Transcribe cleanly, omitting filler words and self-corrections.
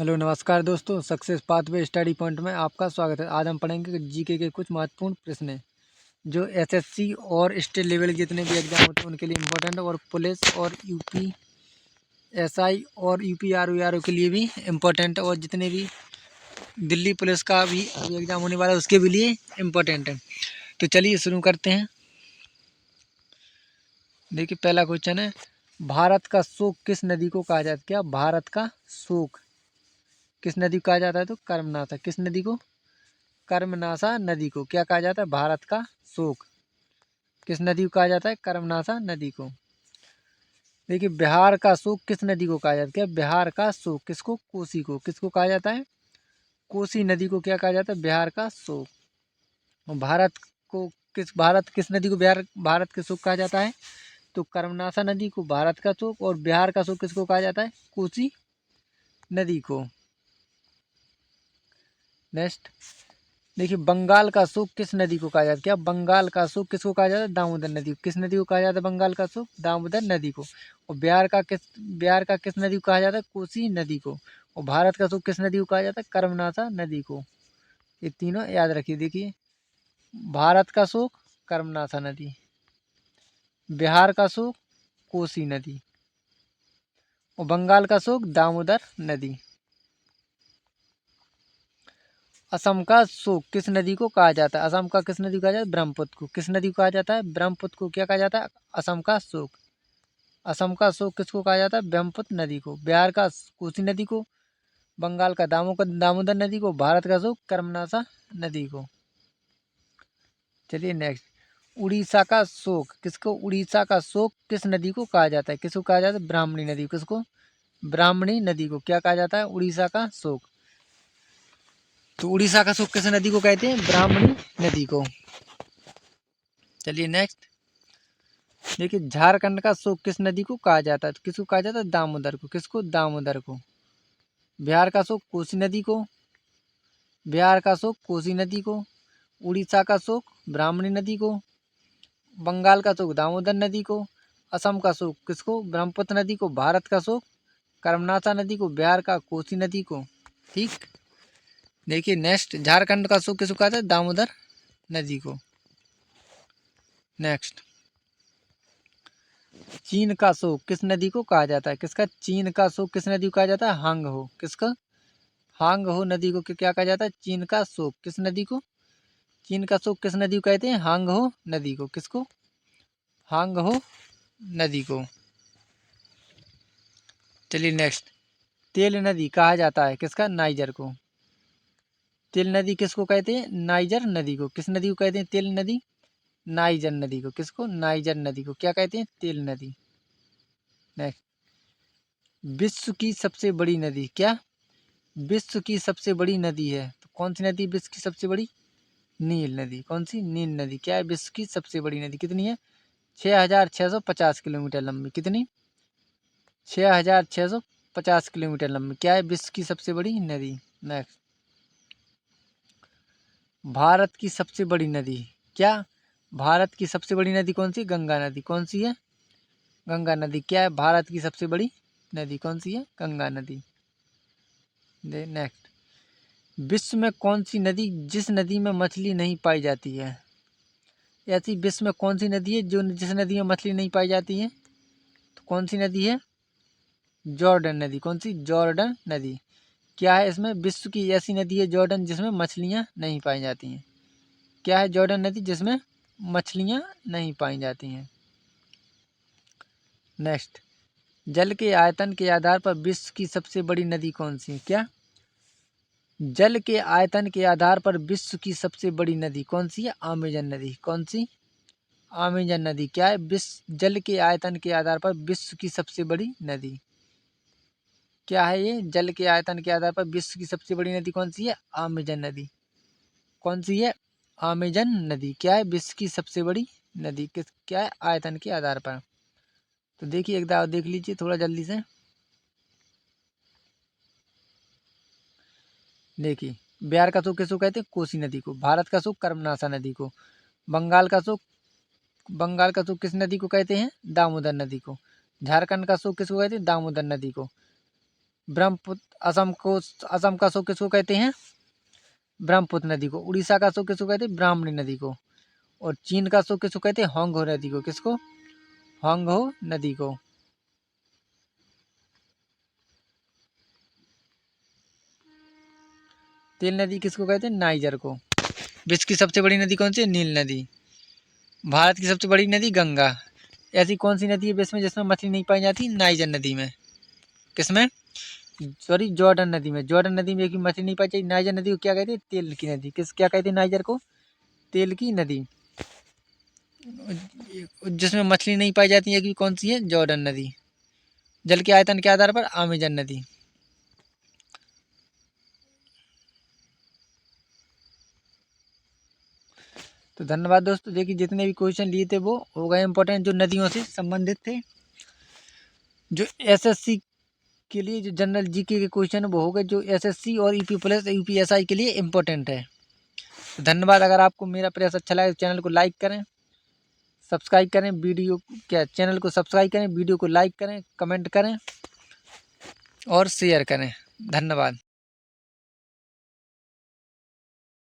Hello नमस्कार दोस्तों, success pathway study point में आपका स्वागत है। आज हम पढ़ेंगे जीके के कुछ महत्वपूर्ण प्रश्न जो एसएससी और स्टेट लेवल जितने भी एग्जाम होते हैं उनके लिए इम्पोर्टेंट, और पुलिस और यूपीएसआई और यूपीआरओ के लिए भी इम्पोर्टेंट, और जितने भी दिल्ली पुलिस का भी अभी एग्जाम होने वाला है उसके भी लिए इम्पोर्टेंट है। तो चलिए शुरू करते हैं। देखिए पहला क्वेश्चन है, भारत का शोक किस नदी को कहा जाता है? क्या भारत का शोक किस नदी को कहा जाता है? तो कर्मनाशा। किस नदी को? कर्मनाशा नदी को। क्या कहा जाता है? भारत का शोक किस नदी को कहा जाता है? कर्मनाशा नदी को। देखिए बिहार का शोक किस नदी को कहा जाता है? क्या बिहार का शोक किसको? कोसी को। किसको कहा जाता है? कोसी नदी को क्या कहा जाता है? बिहार का शोक। और भारत किस नदी को भारत के शोक कहा जाता है? तो कर्मनाशा नदी को भारत का शोक, और बिहार का शोक किसको कहा जाता है? कोसी नदी को। नेक्स्ट देखिए, बंगाल का शोक किस नदी को कहा जाता है? क्या बंगाल का शोक किसको कहा जाता है? दामोदर नदी को। किस नदी को कहा जाता है बंगाल का शोक? दामोदर नदी को। और बिहार का किस नदी को कहा जाता है? कोसी नदी को। और भारत का शोक किस नदी को कहा जाता है? कर्मनाशा नदी को। ये तीनों याद रखिए। देखिए भारत का शोक कर्मनाशा नदी, बिहार का शोक कोसी नदी, और बंगाल का शोक दामोदर नदी। असम का शोक किस नदी को कहा जाता है? असम का किस नदी को कहा जाता है? ब्रह्मपुत्र को। किस नदी को कहा जाता है? ब्रह्मपुत्र को। क्या कहा जाता है? असम का शोक। असम का शोक किसको कहा जाता है? ब्रह्मपुत्र नदी को। बिहार का कोसी नदी को। बंगाल का दामोदर नदी को। भारत का शोक कर्मनाशा नदी को। चलिए नेक्स्ट, उड़ीसा का शोक किसको? उड़ीसा का शोक किस नदी को कहा जाता है? किसको कहा जाता है? ब्राह्मणी नदी को। किसको? ब्राह्मणी नदी को। क्या कहा जाता है? उड़ीसा का शोक। तो उड़ीसा का शोक किस नदी को कहते हैं? ब्राह्मणी नदी को। चलिए नेक्स्ट देखिए, झारखंड का शोक किस नदी को कहा जाता है? तो किसको कहा जाता है? दामोदर को। किसको? दामोदर को। बिहार का शोक कोसी नदी को। बिहार का शोक कोसी नदी को। उड़ीसा का शोक ब्राह्मणी नदी को। बंगाल का शोक दामोदर नदी को। असम का शोक किसको? ब्रह्मपुत्र नदी को। भारत का शोक कर्मनाशा नदी को। बिहार का कोसी नदी को। ठीक। देखिए नेक्स्ट, झारखंड का शोक किसको कहते हैं? दामोदर नदी को। नेक्स्ट, चीन का शोक किस नदी को कहा जाता है? किसका? चीन का शोक किस नदी को कहा जाता है? हांग हो। किसका? हांग हो नदी को क्या कहा जाता है? चीन का शोक। किस नदी को? चीन का शोक किस नदी को कहते हैं? हांग हो नदी को। किसको? हांग हो नदी को। चलिए नेक्स्ट, तेल नदी कहा जाता है किसका? नाइजर को। तेल नदी किसको कहते हैं? नाइजर नदी को। किस नदी को कहते हैं तेल नदी? नाइजर नदी को। किसको? नाइजर नदी को क्या कहते हैं? तेल नदी। नेक्स्ट, विश्व की सबसे बड़ी नदी। क्या? विश्व की सबसे बड़ी नदी है तो कौन सी नदी विश्व की सबसे बड़ी? नील नदी। कौन सी? नील नदी। क्या है विश्व की सबसे बड़ी नदी? कितनी है? 6,650 किलोमीटर लंबी। कितनी? 6,650 किलोमीटर लंबी। क्या है विश्व की सबसे बड़ी नदी? नेक्स्ट, भारत की सबसे बड़ी नदी। क्या? भारत की सबसे बड़ी नदी कौन सी? गंगा नदी। कौन सी है? गंगा नदी। क्या है भारत की सबसे बड़ी नदी? कौन सी है? गंगा नदी। नेक्स्ट, विश्व में कौन सी नदी जिस नदी में मछली नहीं पाई जाती है? ऐसी विश्व में कौन सी नदी है जिस नदी में मछली नहीं पाई जाती है? तो कौन सी नदी है? जॉर्डन नदी। कौन सी? जॉर्डन नदी। क्या है इसमें? विश्व की ऐसी नदी है जॉर्डन जिसमें मछलियाँ नहीं पाई जाती हैं। क्या है? जॉर्डन नदी जिसमें मछलियाँ नहीं पाई जाती हैं। नेक्स्ट, जल के आयतन के आधार पर विश्व की सबसे बड़ी नदी कौन सी है? क्या? जल के आयतन के आधार पर विश्व की सबसे बड़ी नदी कौन सी है? अमेजन नदी। कौन सी? अमेजन नदी। क्या है? विश्व जल के आयतन के आधार पर विश्व की सबसे बड़ी नदी। क्या है ये? जल के आयतन के आधार पर विश्व की सबसे बड़ी नदी कौन सी है? अमेजन नदी। कौन सी है? अमेजन नदी। क्या है? विश्व की सबसे बड़ी नदी। क्या है? आयतन के आधार पर। तो देखिए एक बार देख लीजिए थोड़ा जल्दी से। देखिए बिहार का शोक किसको कहते हैं? कोसी नदी को। भारत का शोक कर्मनाशा नदी को। बंगाल का शोक किस नदी को कहते हैं? दामोदर नदी को। झारखंड का शोक किसको कहते हैं? दामोदर नदी को। ब्रह्मपुत्र, असम का अशोक किसको कहते हैं? ब्रह्मपुत्र नदी को। उड़ीसा का अशोक किसको कहते हैं? ब्राह्मणी नदी को। और चीन का अशोक किसको कहते हैं? होंगहो नदी को। किसको? होंगहो नदी को। तेल नदी किसको कहते हैं? नाइजर को। विश्व की सबसे बड़ी नदी कौन सी है? नील नदी। भारत की सबसे बड़ी नदी गंगा। ऐसी कौन सी नदी है विश्व में जिसमें मछली नहीं पाई जाती? नाइजर नदी में। किसमें? सॉरी, जॉर्डन नदी में। जॉर्डन नदी में एक भी मछली नहीं पाई जाती। नाइजर नदी को क्या कहते हैं? तेल की नदी। क्या कहते हैं नाइजर को? तेल की नदी। जिसमें मछली नहीं पाई जाती है कि कौन सी है? जॉर्डन नदी। जल के आयतन के आधार पर अमेजन नदी। तो धन्यवाद दोस्तों। देखिए जितने भी क्वेश्चन लिए थे वो हो गए इंपॉर्टेंट, जो नदियों से संबंधित थे। जो एसएससी के लिए जो जनरल जीके के क्वेश्चन वो हो गए, जो एसएससी और यूपी प्लस यूपीएसआई के लिए इम्पोर्टेंट है। तो धन्यवाद। अगर आपको मेरा प्रयास अच्छा लगे तो चैनल को लाइक करें, सब्सक्राइब करें, चैनल को सब्सक्राइब करें, वीडियो को लाइक करें, कमेंट करें और शेयर करें। धन्यवाद।